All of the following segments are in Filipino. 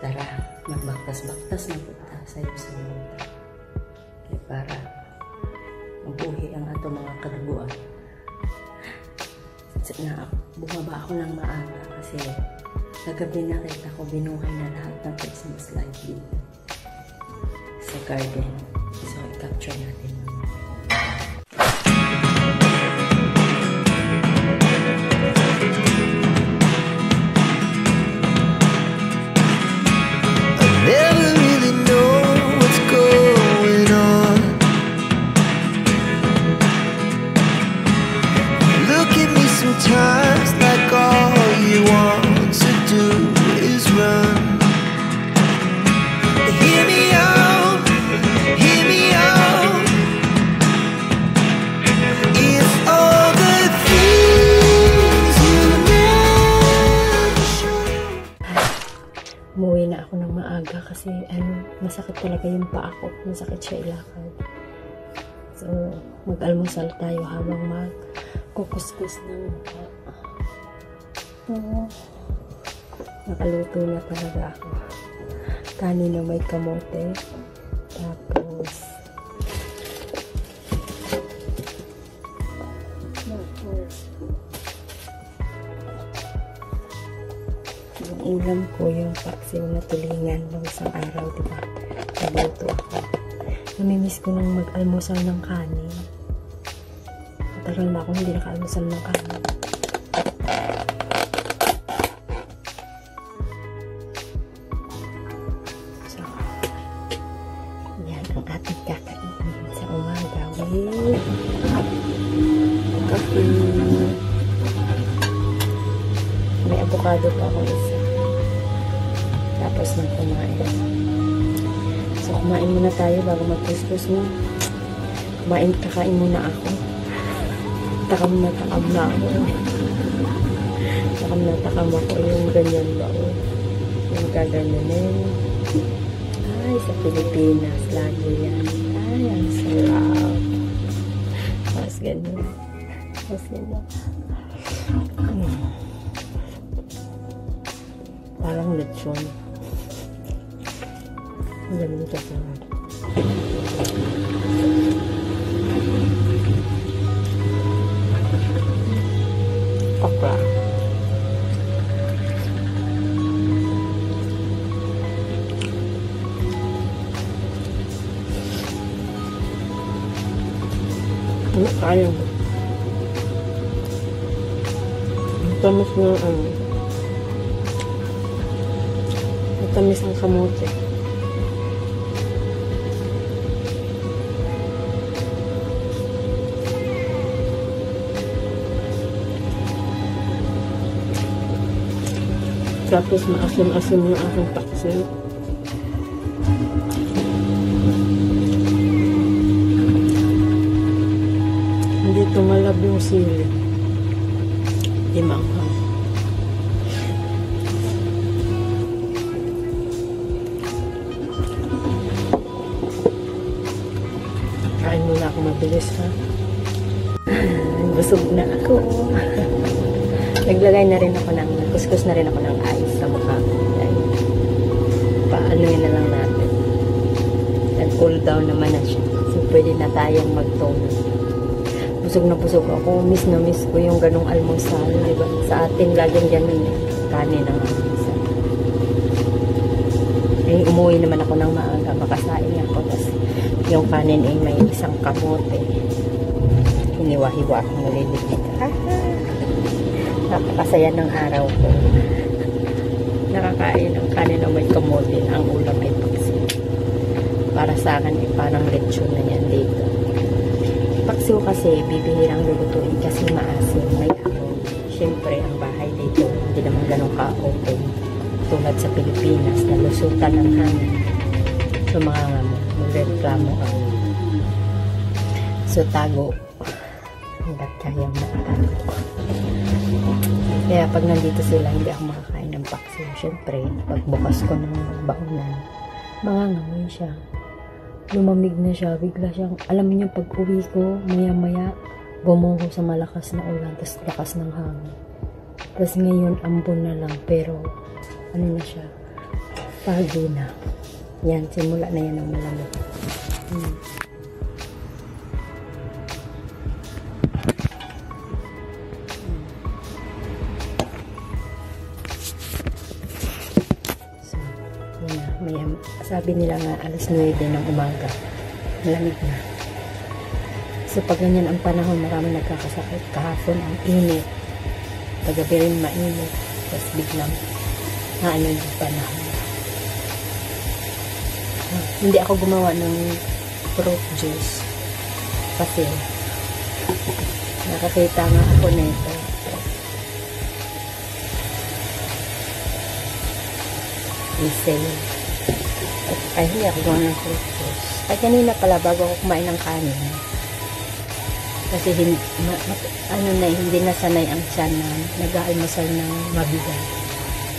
Tara, magbaktas-baktas na punta sa'yo sa mga. Kaya para mabuhi ang ato mga kalabuan. Na bumaba ako ng maaga kasi kagabi nakita ko binuhay na lahat ng Christmas light dito sa garden. So, i-capture natin. Sometimes like all you want to do is run. Hear me out, hear me out. If all the things you never show. Umuwi na ako ng maaga kasi masakit talaga yung paa ko. Masakit siya ilakad. So, mag-almusal tayo habang kukuskus ng nakaluto na talaga ako. Kanin na may kamote, tapos yung ulam ko yung paksiw na tulingan ng isang araw, diba? Naluto ako. Namimiss ko nang mag-almusal ng kanin. Matagal na akong hindi naka-almusal ng kanin. So, yan ang ating kakainin sa umaga with coffee. May avocado pa ako isa. Tapos nang kumain. So, kumain muna tayo bago mag-kuskus mo. Kakain muna ako. Takam na ako. Takam na ako yung ganyan ba o. Yung gaganyanin. Ay, sa Pilipinas. Lagi yan. Ay, ang sarap. Mas ganyan. Mas ganyan. Parang lechon. Ang ganyan ka sarap. Okra. Ano kaya mo? Matamis na matamis ang kamote. Tapos maasim-asim yung aking paksiw. Hindi tumalab yung sili. Di maanghang. Kain muna ako mabilis, ha? Busog na ako. Naglagay na rin ako kuskus na rin ako ng ice sa mukha ko. Paano yun na lang natin. Nag-cool down naman na siya. So, pwede na tayong mag-tone. Busog na busog ako. Miss na miss ko yung ganong almusal. Diba? Sa atin, laging ganun eh. Kanin ang almusal. Eh, umuwi naman ako ng maaga. Makasain ako. Tapos, yung kanin ay may isang kamote. Hiniwa-hiwa akong naliligit. Napakasaya ng araw ko. Nakakain ng kanin na may kamote. Ang ulam ay paksiw. Para sa akin, parang lechon na yan dito. Paksiw kasi, bibihirang lulutuin kasi maasim. May ahon. Siyempre, ang bahay dito, hindi naman ganun ka-open. Tulad sa Pilipinas, nalusutan ng hangin. So, mga magreklamo ang so, tago. Hanggat kayang makatago. Kaya pag nandito sila, hindi ako makakain ng paksiw. Siyempre, pagbukas ko ng baonan, mangangamoy siya. Lumamig na siya, bigla siyang, alam niyo pag uwi ko, maya-maya, bumuho sa malakas na ulan, tapos lakas ng hangin. Tapos ngayon, ambon na lang, pero, ano na siya, Pagi na. Yan, simula na yan ang malamig. So, yan na. Sabi nila nga alas 9 ng umaga. Malamig na. So, pag ganyan ang panahon, maraming nagkakasakit. Kahapon ang init. Kagabi rin mainit. Tapos biglang ano yung panahon. Hindi ako gumawa ng fruit juice kasi nakakita nga ako nito. I-sale. Ay, hindi ako gumawa ng fruit juice. Ay, kanina pala bago ako kumain ng kanin. Kasi hindi nasanay ang tiyan na nag-aalmusal ng mabigat.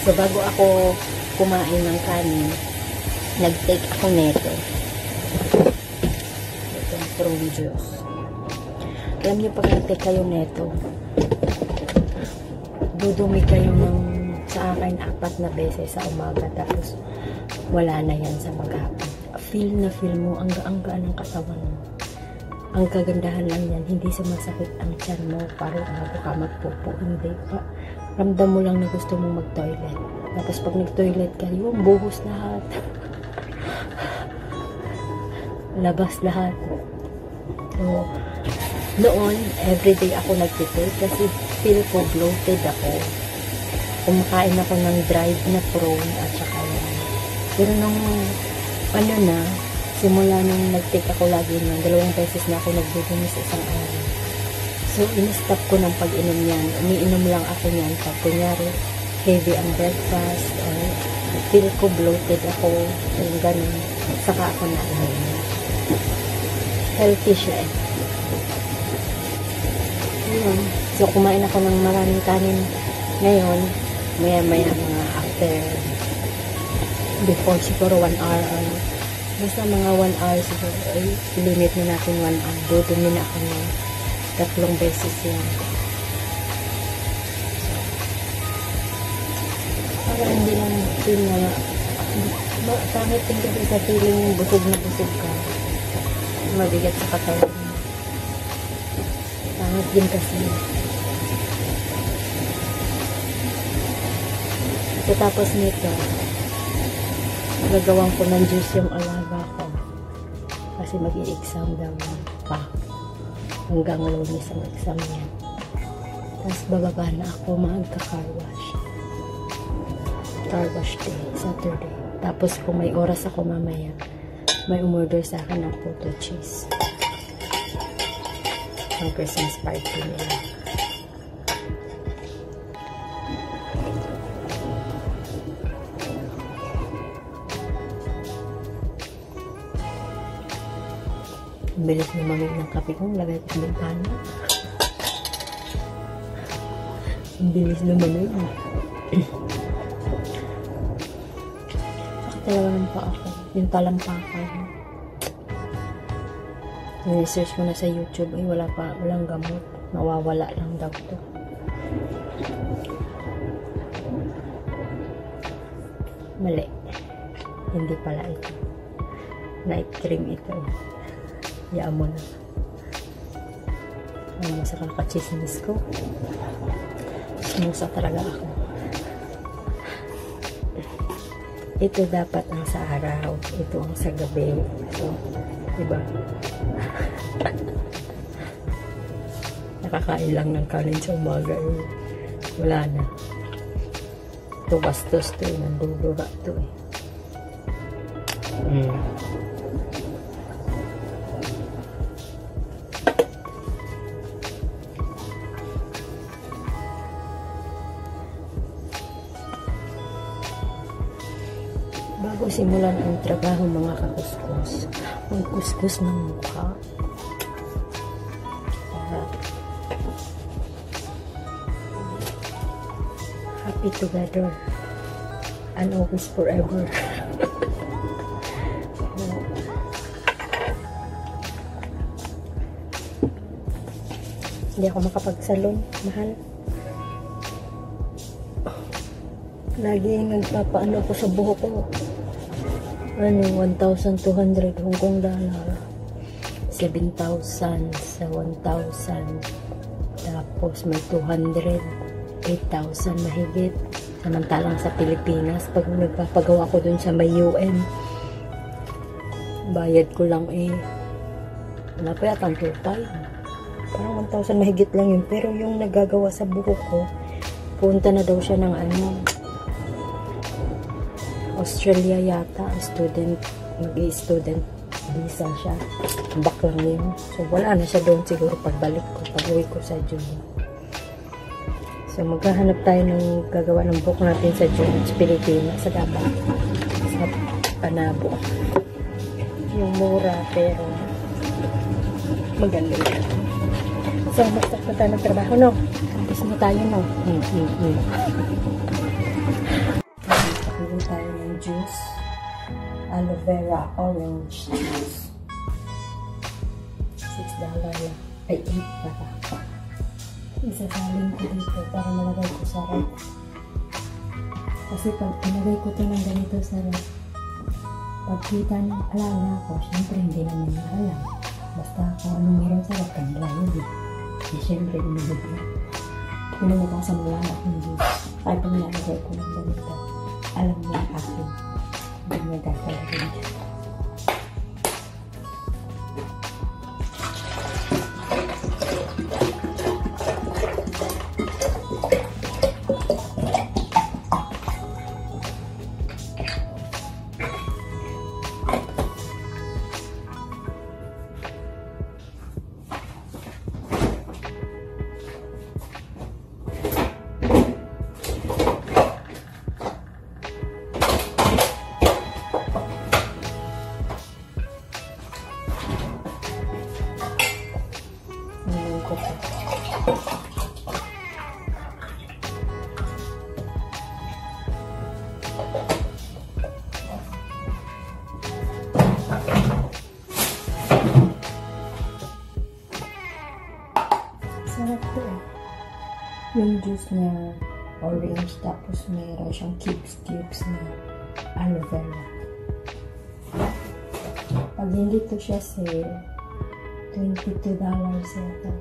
So, bago ako kumain ng kanin, nag-take ako neto. Itong fruit juice. Alam niyo, pag nag-take kayo neto, dudumi kayo ng sa akin 4 na beses sa umaga, tapos wala na yan sa maghapon. Feel na feel mo, ang gaan ng katawan mo. Ang kagandahan lang yan, hindi sumasakit ang tiyan mo, parang bago ka magpupo. Hindi pa. Ramdam mo lang na gusto mong mag-toilet. Tapos pag nag-toilet kayo, buhos lahat. Labas lahat. So, noon, everyday ako nagtitake kasi feel ko bloated ako. Kumakain ako ng dried na prawn at saka yan. Pero nung simula nung nag-take ako lagi ng 2 beses na ako nagdudumi sa isang araw. So, in-stop ko ng pag-inom yan. Umiinom lang ako yan pag kunyari heavy ang breakfast or feel ko bloated ako, yung ganun. Saka ako na-inom. Healthy siya eh. Yun. So, kumain ako ng maraming kanin ngayon. Maya-maya mga after before siguro 1 hour or basta mga 1 hour siguro. Ay, limit na natin 1 hour. Dudumi na ako ng 3 beses yan. Para hindi lang feel na pangit yung gabi sa feeling yung busog na busog ka. Mabigat sa katawan. Pangit din kasi. So, tapos nito, gagawin ko ng juice yung alaga ko. Kasi mag-i-exam daw pa. Hanggang Lunes ang exam niya. Tapos bababa na ako magka-car wash. Car wash day, Saturday. Tapos kung may oras ako mamaya, may umorder sa akin ng photo cheese. Ang Christmas party nila. Ang bilis na mamig ng kape kong lagay ko sa bintana. Ang bilis na mamig. Sakit talaga ng paa ko. Yung talampakan. Research ko na sa YouTube, ay walang gamot. Nawawala lang daw to. Mali. Hindi pala ito. Night cream ito. Yaan mo na. Ano sa kakachismis ko. Sinusa talaga ako. Ito dapat ang sa araw. Ito ang sa gabi. So, diba? Nakakain lang ng kanin sa umaga. Eh. Wala na. Ito bastos to. Nandudura to eh. Bago simulan ang trabaho mga kakuskus, magkuskus ng mukha. Happy together and always forever. Hindi ako makapagsalon, mahal. Lagi nagpapaano ko sa buhok ko. Ano, 1,200 Hong Kong dollar. 7,000 sa 1,000. Tapos may 200, 8,000 mahigit. Samantalang sa Pilipinas, pag nagpapagawa ko dun sa may UN, bayad ko lang wala pa yata ang 2,500. Parang 1,000 mahigit lang yun. Pero yung nagagawa sa buhok ko, punta na daw siya ng Australia yata, student, mag-i-student visa siya. Back lang yun. So, wala na siya doon siguro pagbalik ko, pag-uwi ko sa June. So, maghahanap tayo ng gagawa ng buhok natin sa June, sa Pilipinas, sa Davao, sa Panabo. Yung mura, pero maganda yun. So, basta na tayo ng trabaho, no? Tapos na tayo, no? Pagkakulong tayo ng juice. Aloe vera orange juice. $6 lang. Ay, 8 pala. Isasalin ko dito para malagay ko sa rep. Kasi pag ilagay ko ito ng ganito sa rep, pagkita ng alaga ko, syempre hindi naman niya alam. Basta kung anong meron sa rep, kanila yun. Syempre, inibigyan. Pinumutasan mo lang akong juice. Kahit pag nalagay ko ng ganito, alam mo ang akin. Hindi mo gagawin. Sarap to eh. Yung juice niya orange, tapos mayroon siyang cubes na aloe vera. Pag hindi to siya sale, $22 yata.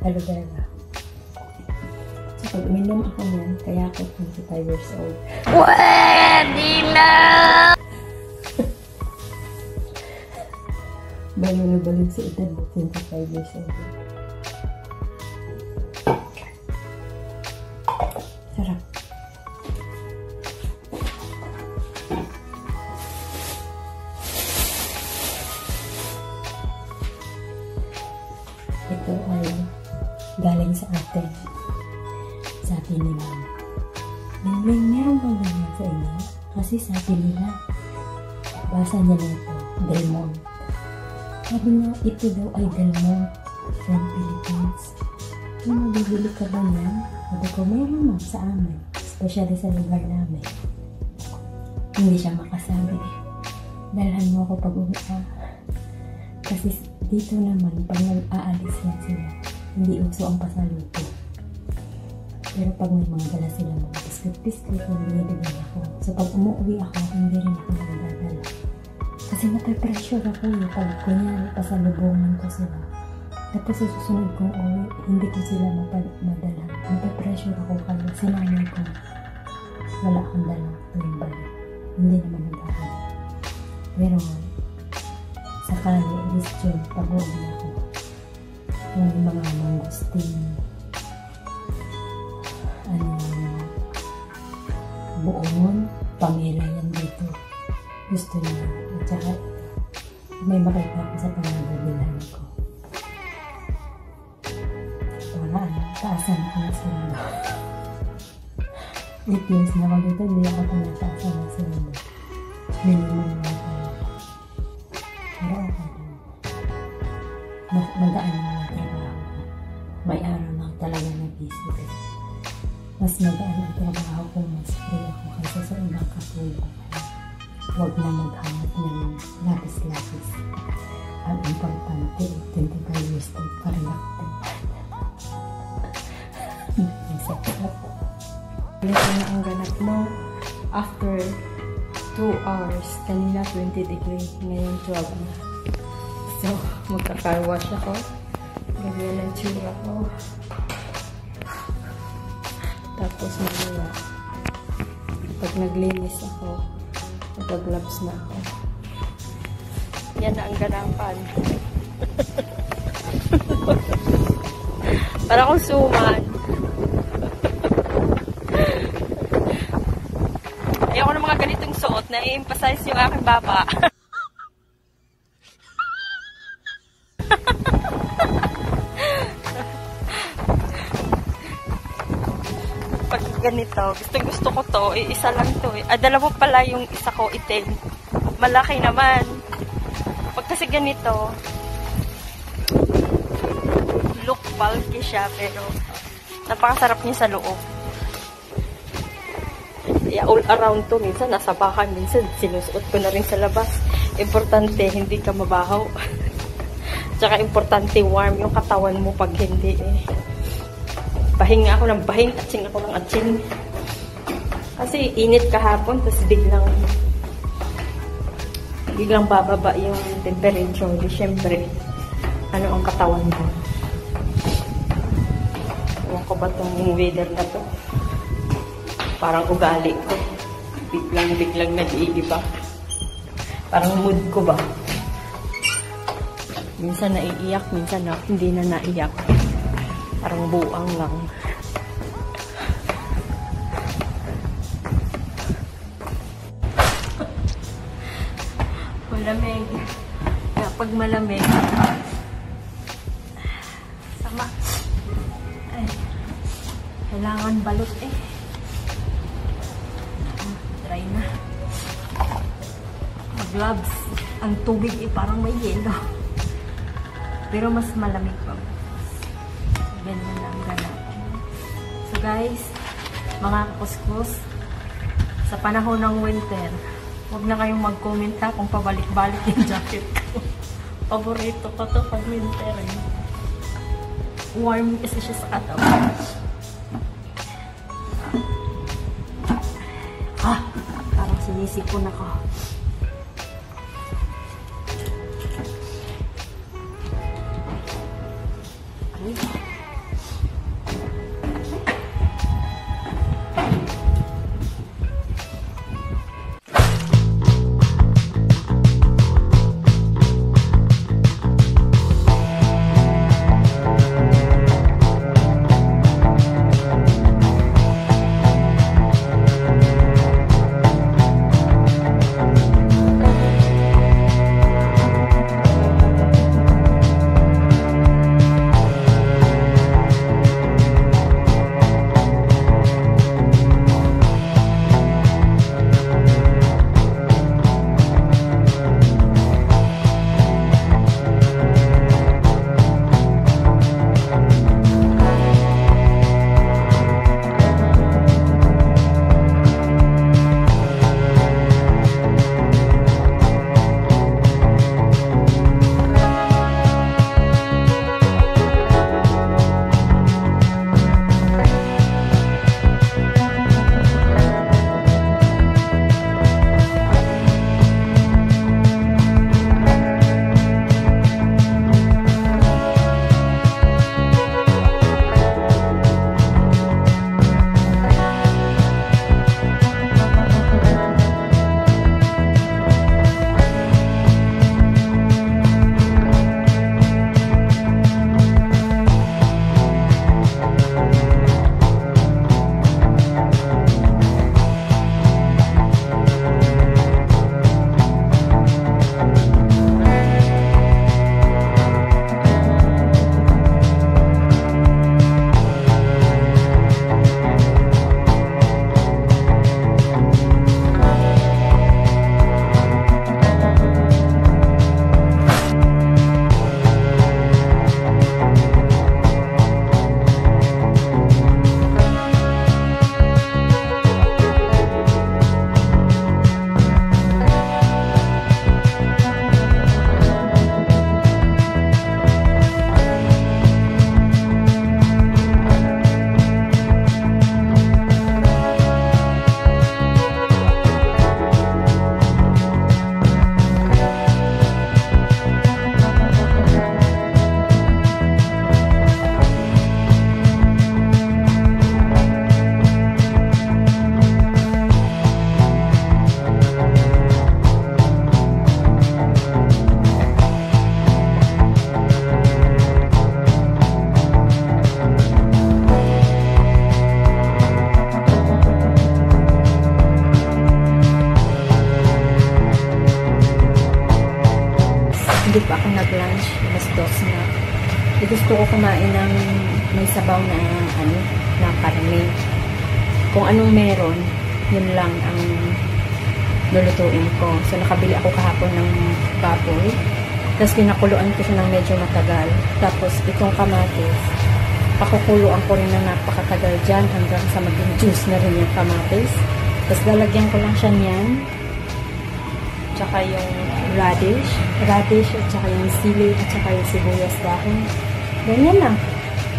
Aloe vera. So, pag uminom ako yan, kaya ako 25 years old. Pwede na! Balo na balik sa edad mo, 25 years old. Sarap. Ito ay galing sa atin. Sabi ni Mama, meron bang ganyan sa inyo? Kasi sabi nila, basa niya na ito, Del Monte. Sabi niya, ito daw ay Del Monte from Philippines. Kung mabibili ka ba niyan? Sabi ko, meron man sa amin, especially sa lugar namin. Hindi siya makasabi. Dalhan mo ako pag-uwi ka. Kasi dito naman, pag nag-aalis lang sila, hindi uso ang pasaluto. Pero pag may mga dala sila, mga biscuit, yung binibigyan ako. So pag umuwi ako, hindi rin ako nagdadala. Kasi nape-pressure ako pag kunyari pasalubungan ko sila. Tapos sa susunod kong uwi, hindi ko sila madala. Nape-pressure ako kaya sinanay ko. Wala akong dala tuwing balik. Hindi naman nagdadala. Pero sakali, this June, pag-uwi ako. Yung mga mangustin, buon, pamela yan dito. Gusto niya. At saka, may makita ko sa pangagabilan ko. Wala, taasan ko na sila. 8 years na ako dito, hindi ako pinataasan na sila. Minimum na ako. Pero okay din. Magaan na ang trabaho ko. May araw lang talaga na busy. Mas magaan ang trabaho ko, mas free ako kaysa sa ibang katulong. Huwag na maghanap ng labis-labis. hours. Kanina 20 degree. Ngayon 12 na. So, magka-car wash ako. Ganyan ang tsura ko. Tapos mamaya, pag naglinis ako, magka-gloves na ako. Yan na ang ganapan. Para akong suman. Ayoko ng mga ganitong suot na i-emphasize yung aking baba. Pag ganito, gusto ko to, isa lang to eh. Dalawa pala yung isa ko itim. Malaki naman. Pag kasi ganito, look bulky siya, pero napakasarap niya sa loob. Yeah, all around to. Minsan nasa bakan, minsan sinusuot ko na rin sa labas. Importante, hindi ka mabahaw. Tsaka importante, warm yung katawan mo pag hindi eh. Bahing ako ng bahing, atsing ako ng atsing. Kasi init kahapon, tapos biglang bababa yung temperature. Di syempre, ano ang katawan mo? Ewan ko ba itong weather na to? Parang ugali ko. Biglang nag-iiba. Parang mood ko ba? Minsan naiiyak, minsan na, hindi na naiyak. Parang buang lang. Malamig. Kapag malamig, sama. Ay, kailangan balot eh. Try na. Gloves. Ang tubig eh, parang may yelo. Pero mas malamig pa. Ganyan lang ganap. So guys, mga kuskus, sa panahon ng winter, huwag na kayong mag-comment ha kung pabalik-balik yung jacket ko. Paborito ko to pag winter eh. Warm kasi siya sa katawan. Parang sinisipon ako. Ay. Hindi pa ako nag-lunch. Alas 2 na. Gusto ko kumain ng may sabaw na na karne. Kung anong meron, yun lang ang lulutuin ko. So, nakabili ako kahapon ng baboy. Tapos, pinakuluan ko siya ng medyo matagal. Tapos, itong kamatis, pakukuluan ko rin ng napakatagal dyan hanggang sa maging juice na rin yung kamatis. Tapos, lalagyan ko lang siya niyan. Tsaka yung radish at tsaka yung sili at tsaka yung sibuyas dahon. Ganyan lang.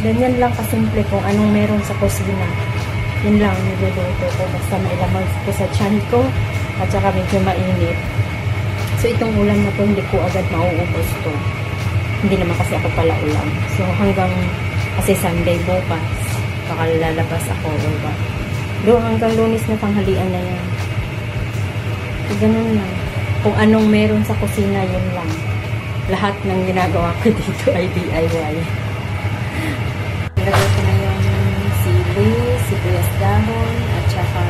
Ganyan lang kasimple kung anong meron sa kusina. Yun lang niluluto ko. Basta mailaman ko sa tiyan ko at saka medyo mainit. So, itong ulam na to, hindi ko agad mauubos to. Hindi naman kasi ako pala ulam. So, hanggang kasi Sunday bukas, baka lalabas ako or ba. Doon hanggang Lunes na tanghalian na yan. So, ganun lang. Kung anong meron sa kusina, yun lang. Lahat ng ginagawa ko dito ay DIY. Ilagay ko na yung sili, sibuyas dahon, at saka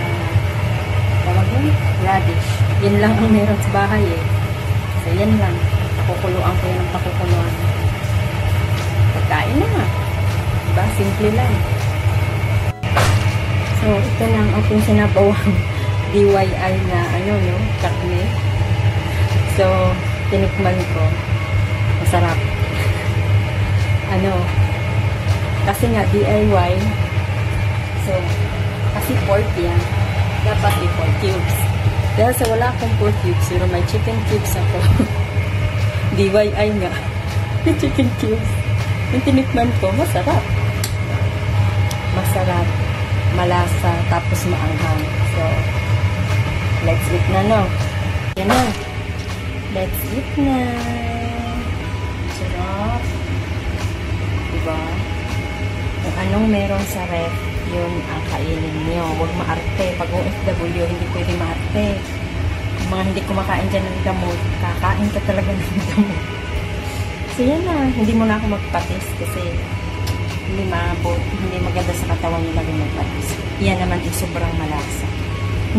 tawag yun, radish. Yun lang ang meron sa bahay eh. So, yan lang. Pakukuluan ko yun ang pakukuluan. Pagkain na nga. Diba? Simple lang. So, ito na ang ating sinabawang DIY na karne. So, tinikman ko. Masarap. Kasi nga DIY. So, kasi pork yan. Dapat may pork cubes. Dahil sa wala akong pork cubes, pero may chicken cubes ako. DIY nga. May chicken cubes. Yung tinikman ko, masarap. Masarap. Malasa. Tapos maanghang. So, let's eat na, no? Yan na. Let's eat na. Sarap. Diba? Kung anong meron sa ref, yun ang kainin nyo. Huwag maarte. Pag OFW, hindi pwede maarte. Yung mga hindi kumakain dyan ng gamot, kakain ka talaga ng gamot. So, yan na. Hindi mo na ako magpatis kasi hindi maganda sa katawan yung lagi magpatis. Yan naman yung sobrang malasa.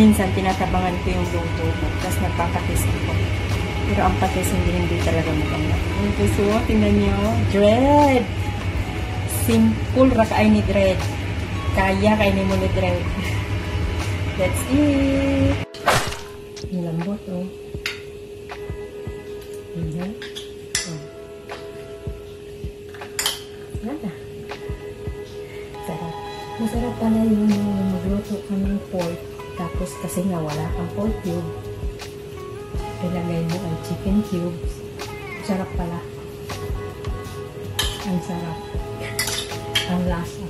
Minsan, tinatabangan ko yung luto ko, tapos nagpapatis ako. Pero ang patis hindi talaga maganda. So, tingnan nyo. Dread! Simple ra kaay ni Dread. Kaya kainin mo ni Dread. Let's eat! Yung lambot, oh. Ayan. Oh. Nada. Sarap. Masarap pala yung magluto ka ng pork. Tapos kasi nga wala kang pork cube. Ilagay mo ang chicken cubes. Sarap pala. Ang sarap. Ang lasa.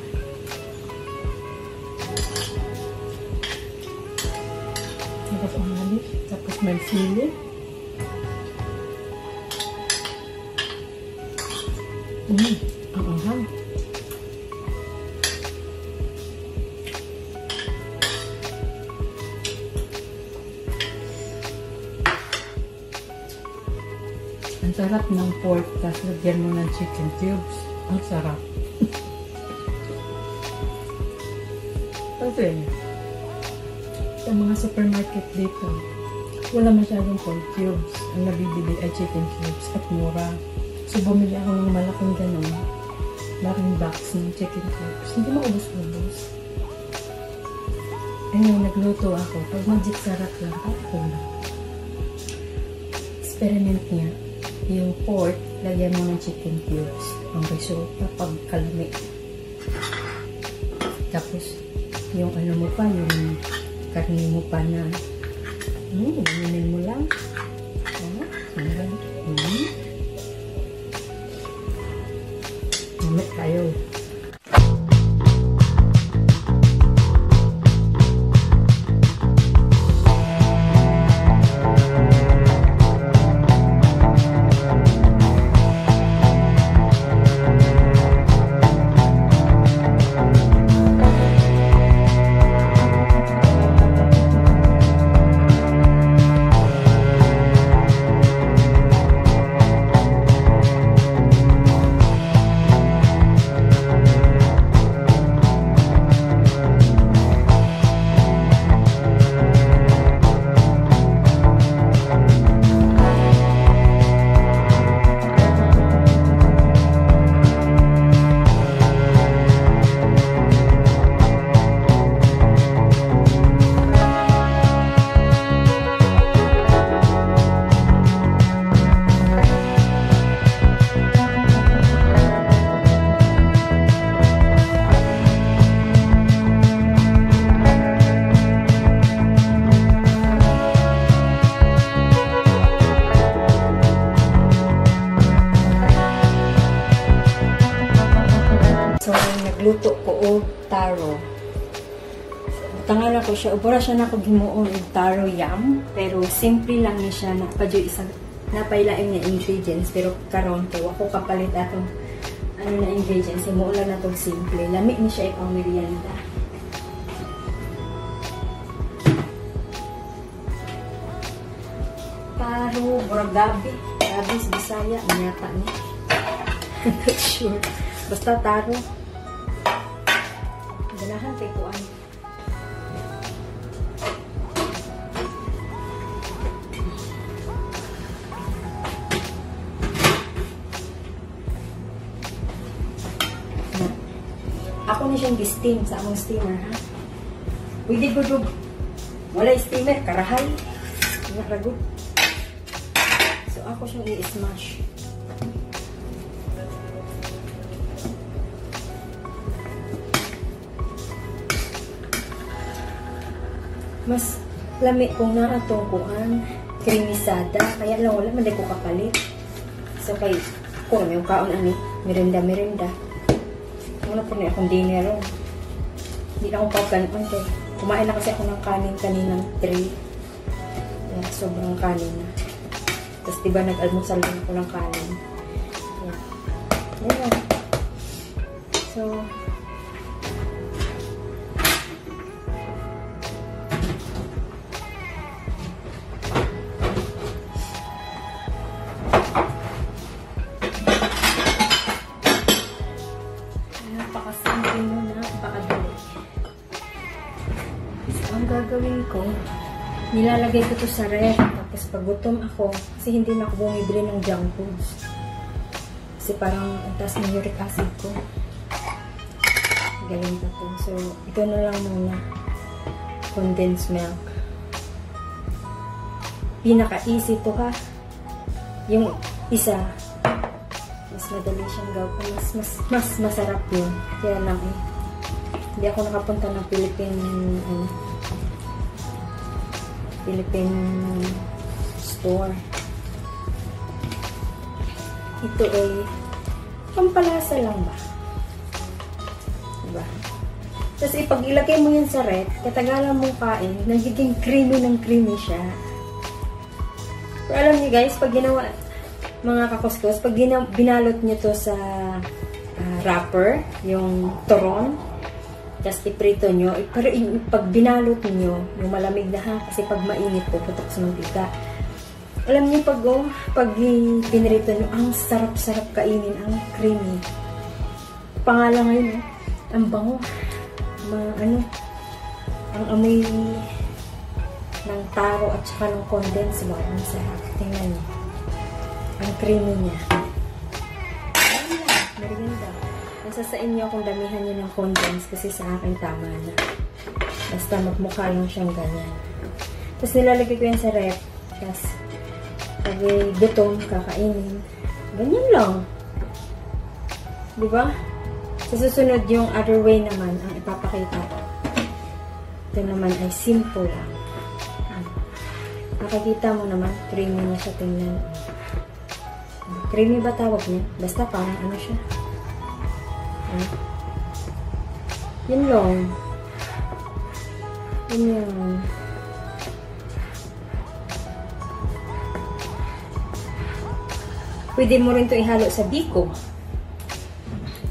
Tapos ang halis. Tapos may sili. Ang anghang. Ang sarap ng pork, tapos lagyan mo ng chicken cubes. Ang sarap. Kasi, sa mga supermarket dito, wala masyadong pork cubes. Ang nabibili ay chicken cubes at mura. So, bumili ako ng malaking ganun. Malaking box ng chicken cubes. Hindi maubos-ubos. Ayun, nagluto ako. Pag magic sarap lang, ako na. Experiment niya. Yung pork, lagyan mo ng chicken cubes. Ang resulta, pag kalami. Tapos, yung mo pa, yung karne mo pa na, ganyan mo lang. Mamit tayo. magluto ko og taro. Tangan ako siya, ubora siya na ako gimuon og taro yam, pero simple lang ni siya, napadyo isang napailaing na ingredients, pero karon kay wako kapalit atong ano na ingredients, himuon lang na itong simple. Lami ni siya ipang merienda. Taro, murag gabi sa Bisaya, manyata ni. Not sure. Basta taro. Ganahan kay kuan. Ako na siyang gi-steam sa among steamer, ha? Pwede gudog. Wala steamer, karahay. Nakagod. So, ako siyang i-smash. Mas lami kung na atong kuan, kremisada. Kaya lang wala, man ko kapalit. So, kay, kung may kaon ani, merenda. Wala po na akong dinero. Hindi na akong pagkanon. Kumain na kasi ako ng kanin kaninang 3. Yeah, sobrang kanin na. Tapos diba nag-almusal din ako ng kanin. Yeah. Yeah. So, ang gagawin ko, nilalagay ko to sa ref, tapos pag gutom ako, kasi hindi na ako bumibili ng junk foods. Kasi parang ang taas ng uric acid ko. Galing pa to. So, ito na lang muna. Condensed milk. Pinaka-easy to ha. Yung isa, mas madali siyang gawin. Mas masarap yun. Kaya lang eh. Hindi ako nakapunta ng Philippine store. Ito ay pampalasa lang ba? Diba? Tapos ipag ilagay mo yan sa ref, katagalan mong kain, nagiging creamy ng creamy siya. Pero alam niyo guys, pag ginawa, mga kakuskos, pag binalot niyo to sa wrapper, yung turon, tapos iprito nyo, pero pag binalot nyo, yung malamig na ha, kasi pag mainit po, putok sa mantika. Alam niyo pag pinrito nyo, ang sarap-sarap kainin, ang creamy. Pangalan ngayon, ang bango. Ang amoy ng taro at saka ng condensed milk. Ang sarap. Tingnan nyo. Ang creamy niya. Merienda. Nasa sa inyo kung damihan nyo ng condensed kasi sa akin tama na. Basta magmukha lang siyang ganyan. Tapos nilalagay ko yan sa ref. Tapos pag gutom, kakainin. Ganyan lang. Diba? Sa susunod yung other way naman ang ipapakita ko. Ito naman ay simple lang. Nakikita mo naman, creamy na siya tingnan. Creamy ba tawag niya? Basta parang ano siya. Yun lang. Yun lang. Pwede mo rin ito ihalo sa biko.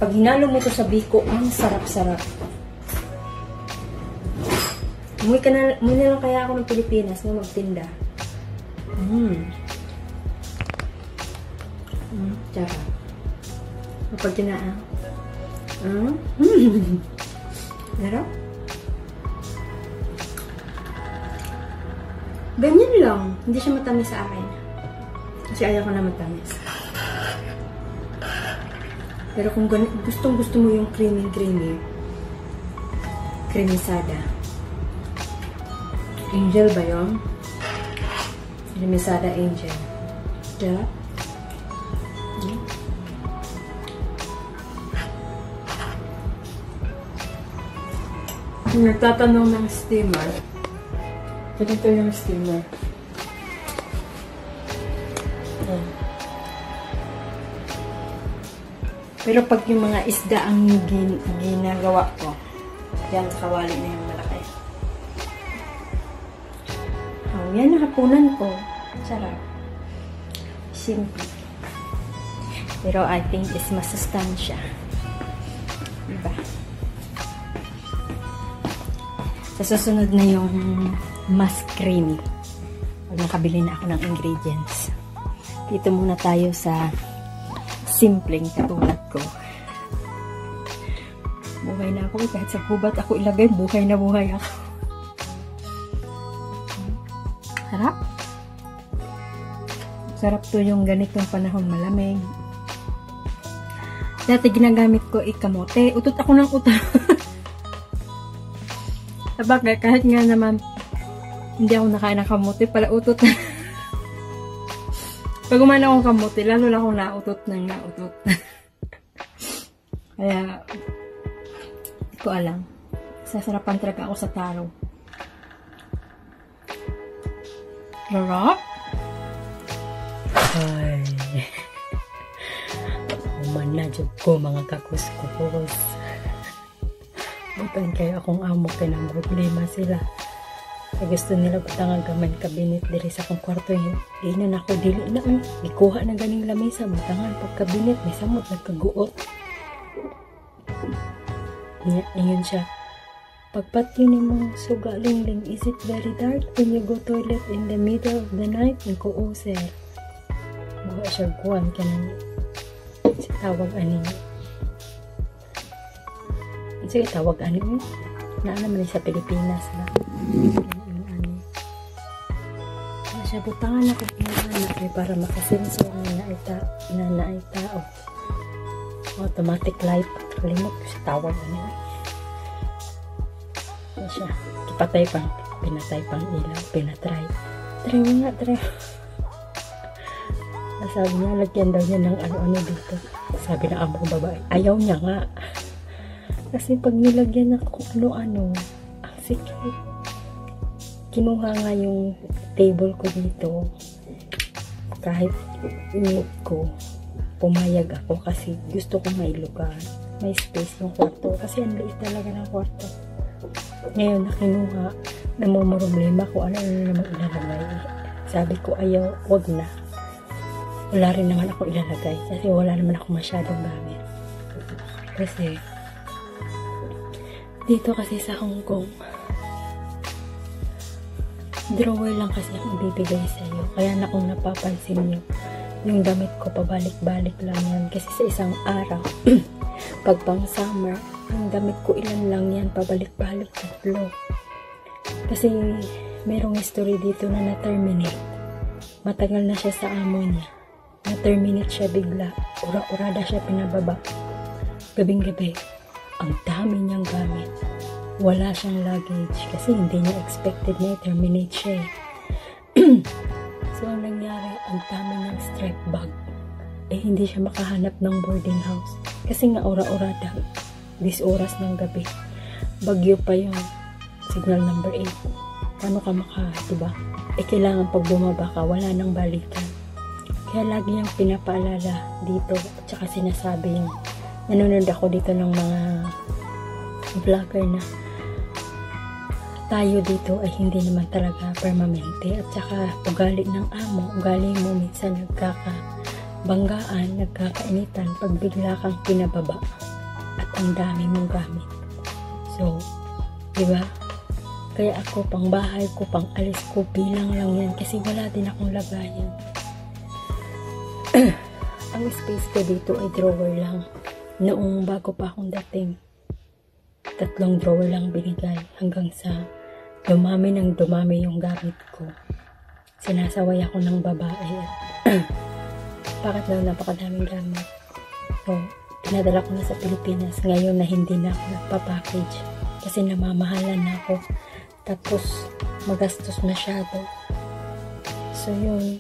Pag hinalo mo ito sa biko, ang sarap-sarap. Umuwi na lang kaya ako ng Pilipinas na magtinda. Tsaka. Kapag tinaan. Pero? Ganyan lang. Hindi siya matamis sa akin. Kasi ayaw ko na matamis. Pero kung gustong-gusto mo yung creamy, cremisada. Angel ba yun? Cremisada Angel. Diba? Kung nagtatanong ng steamer, ganito yung steamer. Pero pag yung mga isda ang ginagawa ko, yan, kawali na yung malaki. Oh, yan nakapunan ko. Sarap. Simple. Pero I think is masustansya. Diba? Sa susunod na yung mas creamy. Pag nakabili na ako ng ingredients. Dito muna tayo sa simpleng katulad ko. Buhay na ako. Kahit sa gubat ako ilagay, buhay na buhay ako. Sarap. Sarap to yung ganitong panahon, malamig. Dati ginagamit ko kamote. Utot ako ng utot. Sabagay, kahit nga naman hindi ako nakain ng kamote, pala utot na. Pag kumain akong kamote, lalo lang akong nautot ng nautot. Kaya, hindi ko alam. Sasarapan talaga ako sa taro. Sarap? Ay. Umanadyo ko mga kakuskus. Butan kayo akong amo kay ng problema sila. Kaya gusto nila butang agaman kabinet diri sa akong kwarto yun. Di na ako dili na. Ikuha na ganing lamesa. Butangan pag kabinet. May samot nagkaguot. Ngayon siya. Pagpati ni mong sugalingling, is it very dark when you go toilet in the middle of the night? Nako, sir. Buha siya guwan ka na sa tawag ani. Sige, tawag ani. Naalaman sa Pilipinas na. Kaya siya, butangan ako pinahanap para makasensor na naitao. Automatic light. Kalimot ko sa tawag ani. Kaya siya, pinatay pang ilaw, pinatry. Try mo nga, try. Sabi niya, lagyan daw niya ng ano-ano dito. Sabi na among babae, ayaw niya nga. Kasi pag nilagyan na kung ano-ano, ang sikip. Kinuha nga yung table ko dito. Kahit init ko, pumayag ako kasi gusto ko may lugar. May space yung kwarto. Kasi ang liit talaga ng kwarto. Ngayon na kinuha, namumroblema ko ano naman ilalagay. Sabi ko, ayaw, wag na. Wala rin naman ako ilalagay kasi wala naman ako masyadong gamit. Kasi dito kasi sa Hong Kong, drawer lang kasi ang ibibigay sa iyo. Kaya na kung napapansin niyo, yung damit ko pabalik-balik lang yan. Kasi sa isang araw, pag pang summer, ang damit ko ilan lang yan, pabalik-balik, 3. Kasi merong history dito na na-terminate. Matagal na siya sa amo niya. Na-terminate siya bigla. Ura-urada siya pinababa. Gabing-gabi, ang dami niyang gamit. Wala siyang luggage kasi hindi niya expected na i-terminate siya eh. So, ang nangyari, ang dami niyang strap bag. Hindi siya makahanap ng boarding house. Kasi nga ura-urada. 10 oras ng gabi. Bagyo pa yung signal number 8. Paano ka diba? Kailangan pag bumaba ka, wala nang balikan. Kaya lagi yung pinapaalala dito at saka sinasabi yung nanonood ako dito ng mga vlogger na tayo dito ay hindi naman talaga permanente at saka ugali ng amo, ugali mo minsan nagkakabanggaan, nagkakainitan pag bigla kang pinababa at ang dami mong gamit. So, diba? Kaya ako, pang bahay ko, pang alis ko, bilang lang yan kasi wala din akong lagayan. Ang space ko dito ay drawer lang. Noong bago pa akong dating, 3 drawer lang binigay hanggang sa dumami ng dumami yung gamit ko. Sinasaway ako ng babae at bakit daw napakadaming gamit. So, pinadala ko na sa Pilipinas ngayon na hindi na ako nagpa-package kasi namamahalan na ako. Tapos, magastos masyado. So, yun.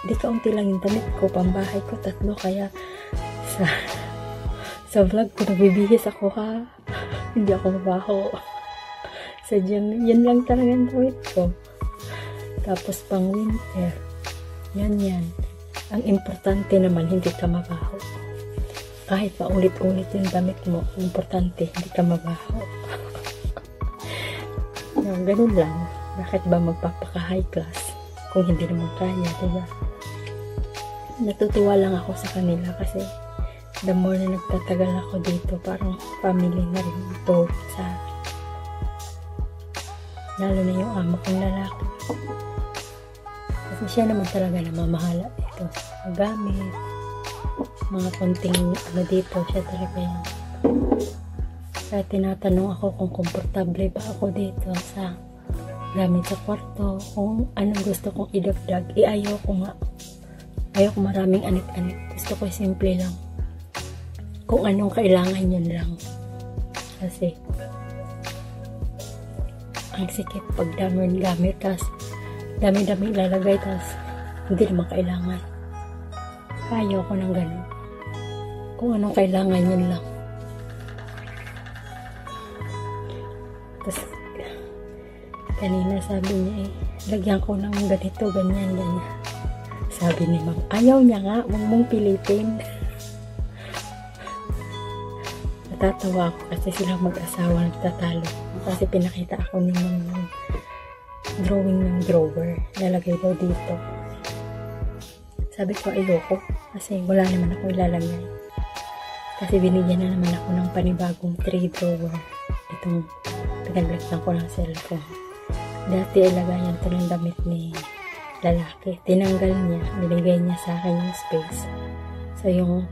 Di kaunti lang yung damit ko. Pambahay ko, 3. Kaya, sa vlog ko, nagbibihis ako ha. Hindi ako mabaho. Sadyang, yan lang talaga yung damit ko. Tapos, pang winter. Yan. Ang importante naman, hindi ka mabaho. kahit paulit-ulit yung damit mo, importante, hindi ka mabaho. Ganun lang. Bakit ba magpapaka-high class kung hindi naman kaya, diba? Natutuwa lang ako sa kanila kasi the more na nagtatagal ako dito, parang family na rin ito sa lalo na yung amo kong lalaki. Kasi siya naman talaga namamahala dito sa gamit, mga konting ano dito, siya talaga yun. Kaya tinatanong ako kung komportable ba ako dito sa gamit sa kwarto, kung anong gusto kong idagdag. Ayaw ko nga. Ayaw ko maraming anit-anit. Gusto ko simple lang. Kung anong kailangan yun lang. Kasi ang sikip pag daming gamit, tas dami-dami ilalagay, tas hindi naman kailangan. Ayaw ko ng ganun. Kung anong kailangan yun lang. Tas kanina sabi niya lagyan ko ng ganito, ganyan, ganyan. Sabi ni Ma'am, ayaw niya nga, huwag mong pilitin. Natatawa ako kasi silang mag-asawa nagtatalo. Kasi pinakita ako ni Ma'am ng drawing ng drawer. Lalagay daw dito. Sabi ko, ayoko. Kasi wala naman ako ilalagay. Kasi binigyan na naman ako ng panibagong 3 drawer. Itong pinaglagyan ko ng cellphone. Dati ilagayan to ng damit ni lalaki. Tinanggal niya. Binigay niya sa akin yung space. So yung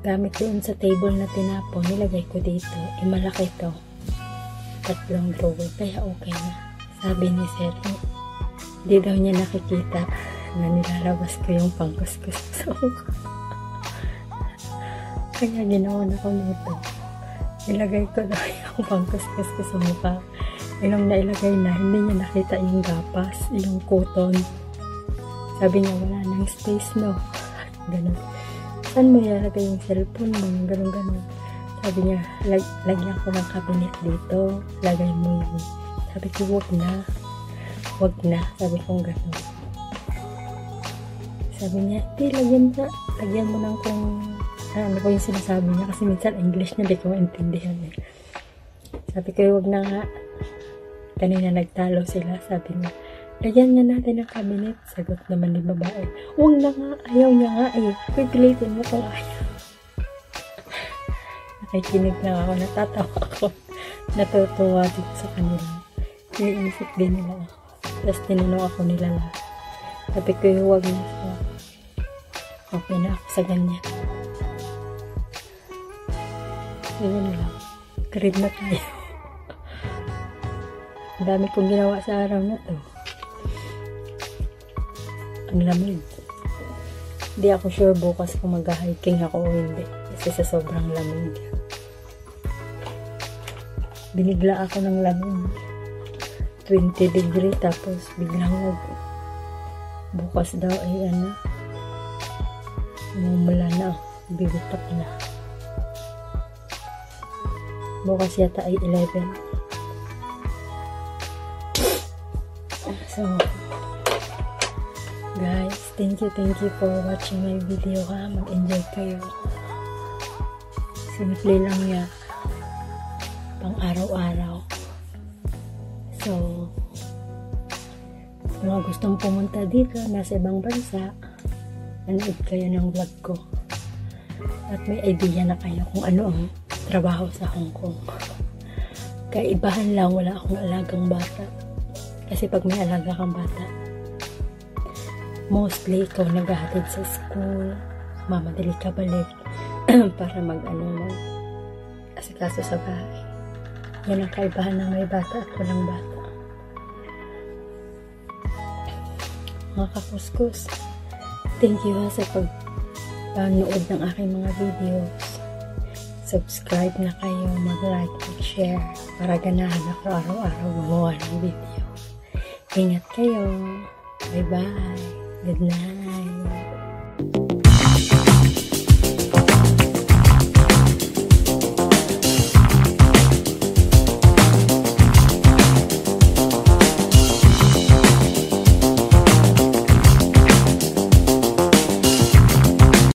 gamit doon sa table na tinapon, nilagay ko dito. Malaki to. 3 drawer. Kaya okay na. Sabi ni Sir, hindi daw niya nakikita na nilalabas ko yung pangkuskus sa mukha. Kaya ginawa na ko nito. Ilagay ko daw yung pangkuskus ko sa mukha. Nung nailagay na, hindi niya nakita yung gapas, yung cotton. Sabi niya, wala nang space, no? Ganun. Saan mo ilalagay yung cellphone mo? Ganun. Sabi niya, lagyan ko ng cabinet dito. Lagay mo yung... Sabi ko, wag na. Wag na. Sabi ko, ganun. Sabi niya, di, lagyan mo ng kung... Ano ko yung sinasabi niya? Kasi minsan English na, di ko maintindihan. Sabi ko, wag na nga. Kanina nagtalo sila, sabi niya, lagyan nga natin ang cabinet. Sagot naman ni babae, huwag na nga, ayaw niya nga pipilitin mo kung ayaw. Nakikinig lang ako, natatawa ako, natutuwa din sa kanila. Iniisip din nila ako. Tapos tinanong ako nila lahat. Sabi ko, huwag na siya. Okay na ako sa ganyan. Yun lang. Crib na tayo. Ang dami kong ginawa sa araw na to. Ang lamig. Hindi ako sure bukas kung mag-hiking ako o hindi. Kasi sa sobrang lamig. Binigla ako ng lamig. 20 degree tapos biglang bukas daw ay umula na. Bibitak na. Bukas yata ay 11. So, guys, thank you for watching my video ha. Mag-enjoy kayo. Simple lang yan. Pang araw-araw. So, mga gustong pumunta dito, nasa ibang bansa, nanood kayo ng vlog ko. At may idea na kayo kung ano ang trabaho sa Hong Kong. Kaibahan lang, wala akong alagang bata. Kasi pag may alaga kang bata, mostly ikaw naghahatid sa school, mamadali ka balik para asikaso sa bahay. Yan ang kaibahan ng may bata at walang bata. Mga kakuskus, thank you sa pag-nood ng aking mga videos. Subscribe na kayo, mag-like, mag-share para ganahan ako araw-araw gumawa ng video. Ingat kayo. Bye-bye. Good night.